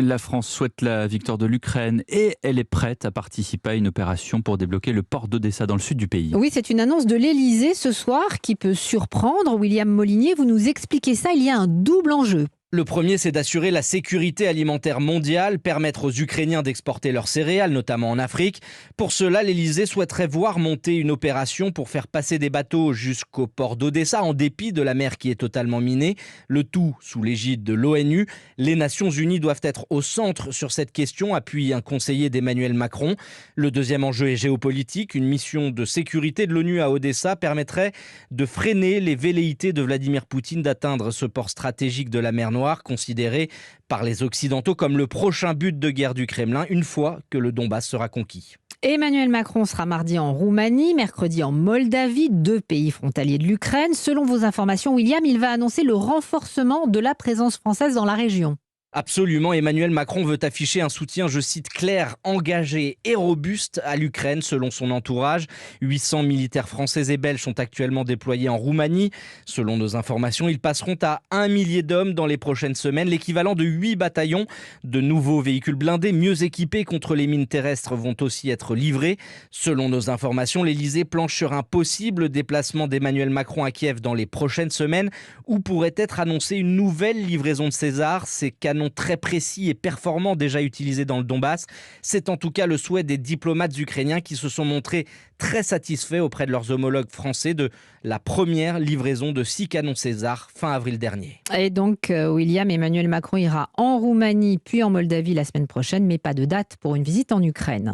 La France souhaite la victoire de l'Ukraine et elle est prête à participer à une opération pour débloquer le port d'Odessa dans le sud du pays. Oui, c'est une annonce de l'Élysée ce soir qui peut surprendre. William Molinier, vous nous expliquez ça, il y a un double enjeu. Le premier, c'est d'assurer la sécurité alimentaire mondiale, permettre aux Ukrainiens d'exporter leurs céréales, notamment en Afrique. Pour cela, l'Élysée souhaiterait voir monter une opération pour faire passer des bateaux jusqu'au port d'Odessa, en dépit de la mer qui est totalement minée. Le tout sous l'égide de l'ONU. Les Nations Unies doivent être au centre sur cette question, appuie un conseiller d'Emmanuel Macron. Le deuxième enjeu est géopolitique. Une mission de sécurité de l'ONU à Odessa permettrait de freiner les velléités de Vladimir Poutine d'atteindre ce port stratégique de la mer Noire, considéré par les Occidentaux comme le prochain but de guerre du Kremlin, une fois que le Donbass sera conquis. Emmanuel Macron sera mardi en Roumanie, mercredi en Moldavie, 2 pays frontaliers de l'Ukraine. Selon vos informations, William, il va annoncer le renforcement de la présence française dans la région. Absolument, Emmanuel Macron veut afficher un soutien, je cite, clair, engagé et robuste à l'Ukraine, selon son entourage. 800 militaires français et belges sont actuellement déployés en Roumanie. Selon nos informations, ils passeront à 1 millier d'hommes dans les prochaines semaines, l'équivalent de 8 bataillons. De nouveaux véhicules blindés, mieux équipés contre les mines terrestres, vont aussi être livrés. Selon nos informations, l'Élysée planche sur un possible déplacement d'Emmanuel Macron à Kiev dans les prochaines semaines, où pourrait être annoncée une nouvelle livraison de César. Ces canons très précis et performants déjà utilisés dans le Donbass. C'est en tout cas le souhait des diplomates ukrainiens qui se sont montrés très satisfaits auprès de leurs homologues français de la première livraison de 6 canons César fin avril dernier. Et donc, William, Emmanuel Macron ira en Roumanie puis en Moldavie la semaine prochaine, mais pas de date pour une visite en Ukraine.